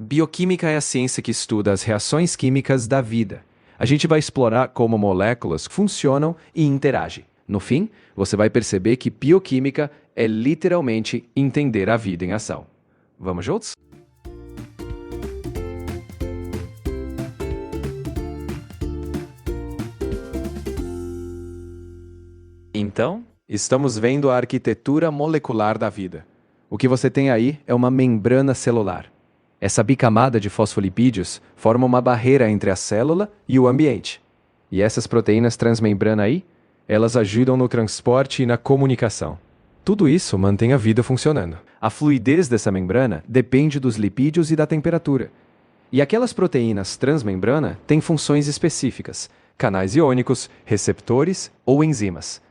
Bioquímica é a ciência que estuda as reações químicas da vida. A gente vai explorar como moléculas funcionam e interagem. No fim, você vai perceber que bioquímica é literalmente entender a vida em ação. Vamos juntos? Então, estamos vendo a arquitetura molecular da vida. O que você tem aí é uma membrana celular. Essa bicamada de fosfolipídios forma uma barreira entre a célula e o ambiente. E essas proteínas transmembrana aí, elas ajudam no transporte e na comunicação. Tudo isso mantém a vida funcionando. A fluidez dessa membrana depende dos lipídios e da temperatura. E aquelas proteínas transmembrana têm funções específicas, canais iônicos, receptores ou enzimas.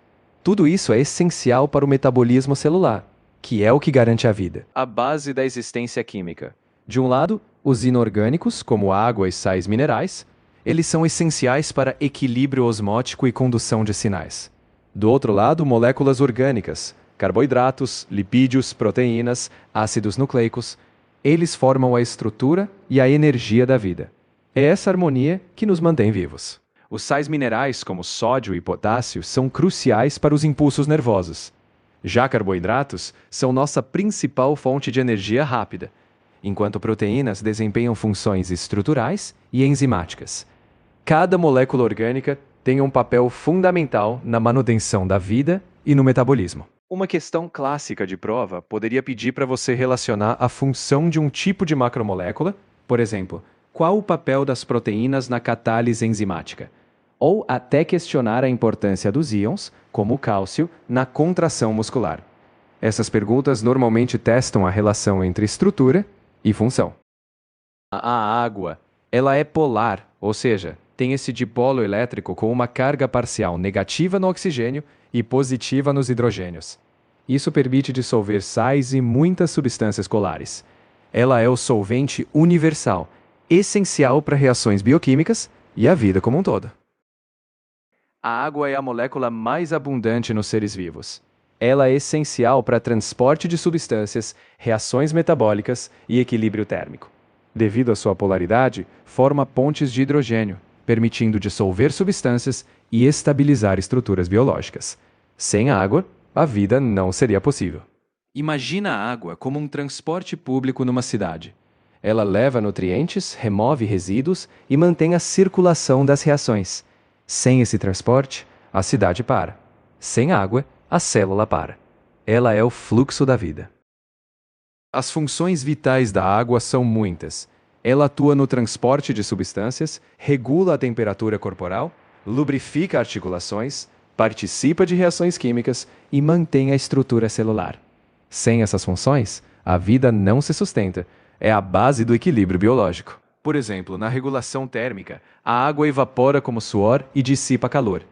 Tudo isso é essencial para o metabolismo celular, que é o que garante a vida. A base da existência química. De um lado, os inorgânicos, como água e sais minerais, eles são essenciais para equilíbrio osmótico e condução de sinais. Do outro lado, moléculas orgânicas, carboidratos, lipídios, proteínas, ácidos nucleicos, eles formam a estrutura e a energia da vida. É essa harmonia que nos mantém vivos. Os sais minerais, como sódio e potássio, são cruciais para os impulsos nervosos. Já carboidratos são nossa principal fonte de energia rápida, enquanto proteínas desempenham funções estruturais e enzimáticas. Cada molécula orgânica tem um papel fundamental na manutenção da vida e no metabolismo. Uma questão clássica de prova poderia pedir para você relacionar a função de um tipo de macromolécula, por exemplo, qual o papel das proteínas na catálise enzimática, ou até questionar a importância dos íons, como o cálcio, na contração muscular. Essas perguntas normalmente testam a relação entre estrutura e função. A água, ela é polar, ou seja, tem esse dipolo elétrico com uma carga parcial negativa no oxigênio e positiva nos hidrogênios. Isso permite dissolver sais e muitas substâncias colares. Ela é o solvente universal, essencial para reações bioquímicas e a vida como um todo. A água é a molécula mais abundante nos seres vivos. Ela é essencial para transporte de substâncias, reações metabólicas e equilíbrio térmico. Devido à sua polaridade, forma pontes de hidrogênio, permitindo dissolver substâncias e estabilizar estruturas biológicas. Sem água, a vida não seria possível. Imagina a água como um transporte público numa cidade. Ela leva nutrientes, remove resíduos e mantém a circulação das reações. Sem esse transporte, a cidade para. Sem água, a célula para. Ela é o fluxo da vida. As funções vitais da água são muitas. Ela atua no transporte de substâncias, regula a temperatura corporal, lubrifica articulações, participa de reações químicas e mantém a estrutura celular. Sem essas funções, a vida não se sustenta. É a base do equilíbrio biológico. Por exemplo, na regulação térmica, a água evapora como suor e dissipa calor.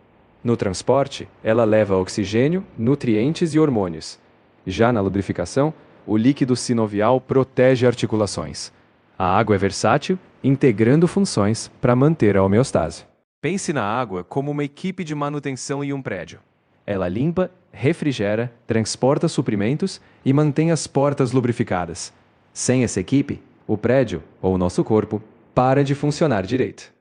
No transporte, ela leva oxigênio, nutrientes e hormônios. Já na lubrificação, o líquido sinovial protege articulações. A água é versátil, integrando funções para manter a homeostase. Pense na água como uma equipe de manutenção em um prédio. Ela limpa, refrigera, transporta suprimentos e mantém as portas lubrificadas. Sem essa equipe, o prédio, ou o nosso corpo, para de funcionar direito.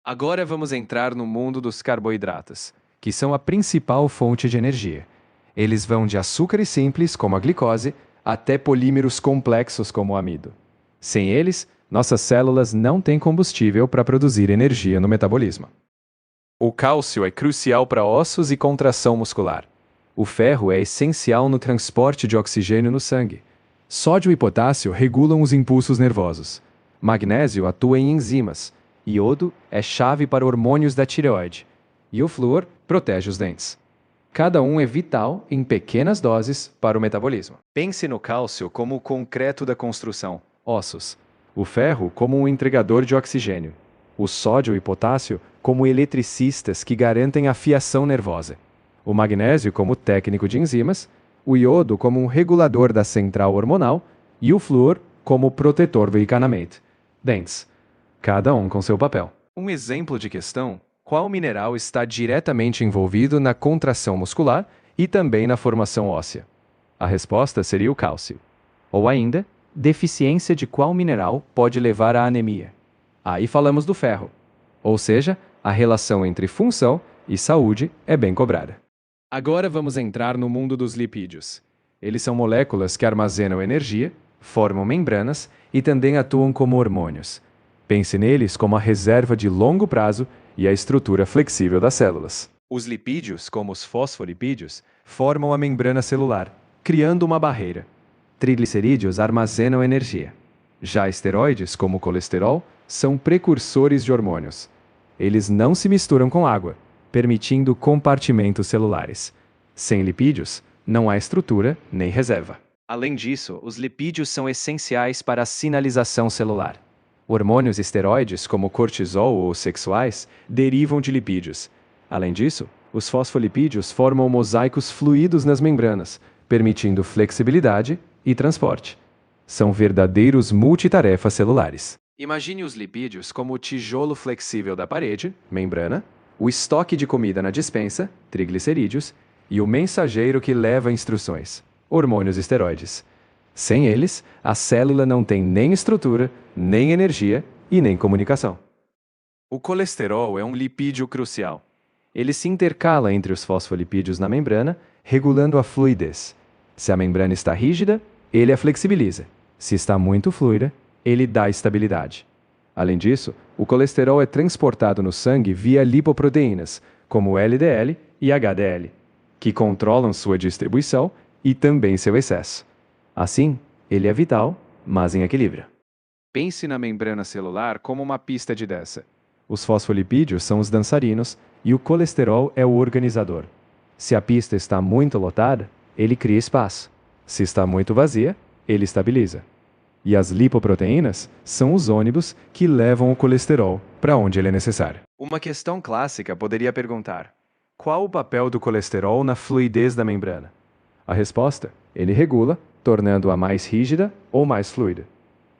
Agora vamos entrar no mundo dos carboidratos, que são a principal fonte de energia. Eles vão de açúcares simples, como a glicose, até polímeros complexos, como o amido. Sem eles, nossas células não têm combustível para produzir energia no metabolismo. O cálcio é crucial para ossos e contração muscular. O ferro é essencial no transporte de oxigênio no sangue. Sódio e potássio regulam os impulsos nervosos. Magnésio atua em enzimas. Iodo é chave para hormônios da tireoide. E o flúor protege os dentes. Cada um é vital em pequenas doses para o metabolismo. Pense no cálcio como o concreto da construção, ossos. O ferro como um entregador de oxigênio. O sódio e potássio como eletricistas que garantem a fiação nervosa. O magnésio como técnico de enzimas. O iodo como um regulador da central hormonal. E o flúor como protetor do encanamento. Dentes. Cada um com seu papel. Um exemplo de questão: qual mineral está diretamente envolvido na contração muscular e também na formação óssea? A resposta seria o cálcio. Ou ainda, Deficiência de qual mineral pode levar à anemia? Aí falamos do ferro. Ou seja, a relação entre função e saúde é bem cobrada. Agora vamos entrar no mundo dos lipídios. Eles são moléculas que armazenam energia, formam membranas e também atuam como hormônios. Pense neles como a reserva de longo prazo e a estrutura flexível das células. Os lipídios, como os fosfolipídios, formam a membrana celular, criando uma barreira. Triglicerídeos armazenam energia. Já esteroides, como o colesterol, são precursores de hormônios. Eles não se misturam com água, permitindo compartimentos celulares. Sem lipídios, não há estrutura nem reserva. Além disso, os lipídios são essenciais para a sinalização celular. Hormônios esteroides, como o cortisol ou os sexuais, derivam de lipídios. Além disso, os fosfolipídios formam mosaicos fluidos nas membranas, permitindo flexibilidade e transporte. São verdadeiros multitarefas celulares. Imagine os lipídios como o tijolo flexível da parede, membrana, o estoque de comida na despensa, triglicerídeos, e o mensageiro que leva instruções, hormônios esteroides. Sem eles, a célula não tem nem estrutura, nem energia e nem comunicação. O colesterol é um lipídio crucial. Ele se intercala entre os fosfolipídios na membrana, regulando a fluidez. Se a membrana está rígida, ele a flexibiliza. Se está muito fluida, ele dá estabilidade. Além disso, o colesterol é transportado no sangue via lipoproteínas, como o LDL e HDL, que controlam sua distribuição e também seu excesso. Assim, ele é vital, mas em equilíbrio. Pense na membrana celular como uma pista de dança. Os fosfolipídios são os dançarinos e o colesterol é o organizador. Se a pista está muito lotada, ele cria espaço. Se está muito vazia, ele estabiliza. E as lipoproteínas são os ônibus que levam o colesterol para onde ele é necessário. Uma questão clássica poderia perguntar: qual o papel do colesterol na fluidez da membrana? A resposta: ele regula, tornando-a mais rígida ou mais fluida.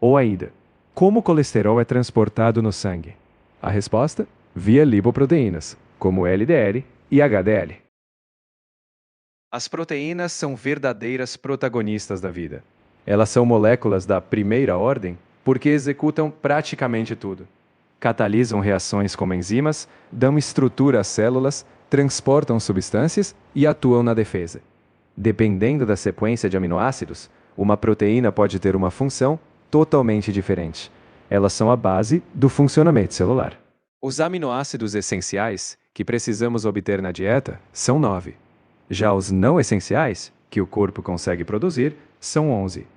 Ou ainda, como o colesterol é transportado no sangue? A resposta: via lipoproteínas, como LDL e HDL. As proteínas são verdadeiras protagonistas da vida. Elas são moléculas da primeira ordem porque executam praticamente tudo. Catalisam reações como enzimas, dão estrutura às células, transportam substâncias e atuam na defesa. Dependendo da sequência de aminoácidos, uma proteína pode ter uma função totalmente diferente. Elas são a base do funcionamento celular. Os aminoácidos essenciais, que precisamos obter na dieta, são 9. Já os não essenciais, que o corpo consegue produzir, são 11.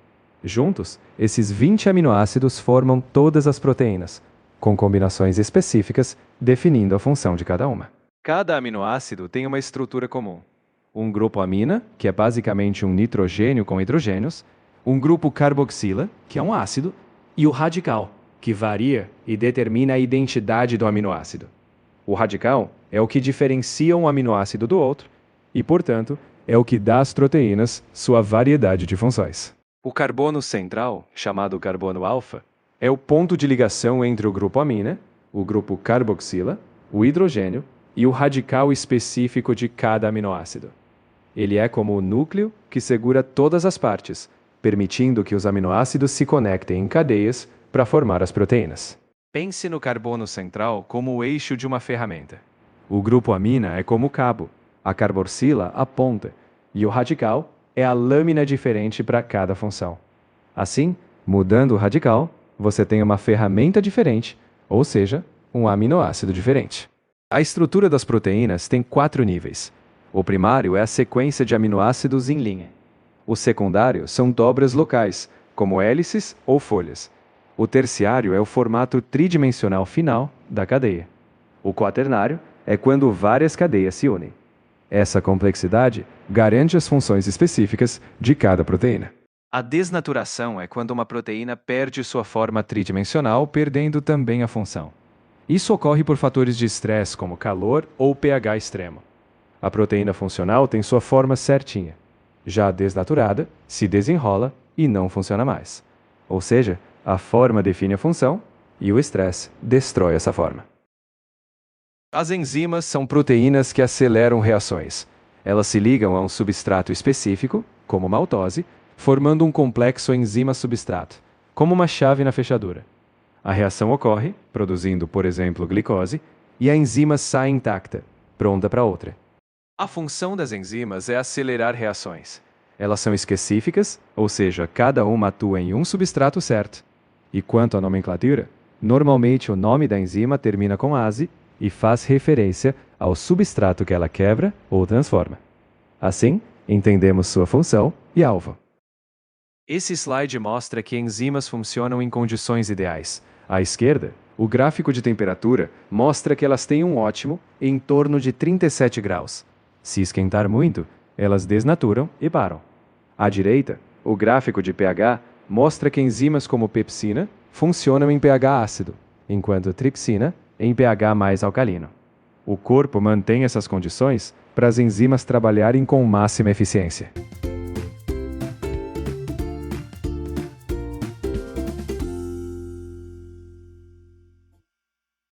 Juntos, esses 20 aminoácidos formam todas as proteínas, com combinações específicas definindo a função de cada uma. Cada aminoácido tem uma estrutura comum. Um grupo amina, que é basicamente um nitrogênio com hidrogênios, um grupo carboxila, que é um ácido, e o radical, que varia e determina a identidade do aminoácido. O radical é o que diferencia um aminoácido do outro e, portanto, é o que dá às proteínas sua variedade de funções. O carbono central, chamado carbono alfa, é o ponto de ligação entre o grupo amina, o grupo carboxila, o hidrogênio e o radical específico de cada aminoácido. Ele é como o núcleo que segura todas as partes, permitindo que os aminoácidos se conectem em cadeias para formar as proteínas. Pense no carbono central como o eixo de uma ferramenta. O grupo amina é como o cabo, a carboxila a ponta e o radical é a lâmina diferente para cada função. Assim, mudando o radical, você tem uma ferramenta diferente, ou seja, um aminoácido diferente. A estrutura das proteínas tem 4 níveis. O primário é a sequência de aminoácidos em linha. O secundário são dobras locais, como hélices ou folhas. O terciário é o formato tridimensional final da cadeia. O quaternário é quando várias cadeias se unem. Essa complexidade garante as funções específicas de cada proteína. A desnaturação é quando uma proteína perde sua forma tridimensional, perdendo também a função. Isso ocorre por fatores de estresse como calor ou pH extremo. A proteína funcional tem sua forma certinha. Já a desnaturada se desenrola e não funciona mais. Ou seja, a forma define a função e o estresse destrói essa forma. As enzimas são proteínas que aceleram reações. Elas se ligam a um substrato específico, como maltose, formando um complexo enzima-substrato, como uma chave na fechadura. A reação ocorre, produzindo, por exemplo, glicose, e a enzima sai intacta, pronta para outra. A função das enzimas é acelerar reações. Elas são específicas, ou seja, cada uma atua em um substrato certo. E quanto à nomenclatura, normalmente o nome da enzima termina com ase e faz referência ao substrato que ela quebra ou transforma. Assim, entendemos sua função e alvo. Esse slide mostra que enzimas funcionam em condições ideais. À esquerda, o gráfico de temperatura mostra que elas têm um ótimo em torno de 37 graus. Se esquentar muito, elas desnaturam e param. À direita, o gráfico de pH mostra que enzimas como pepsina funcionam em pH ácido, enquanto tripsina em pH mais alcalino. O corpo mantém essas condições para as enzimas trabalharem com máxima eficiência.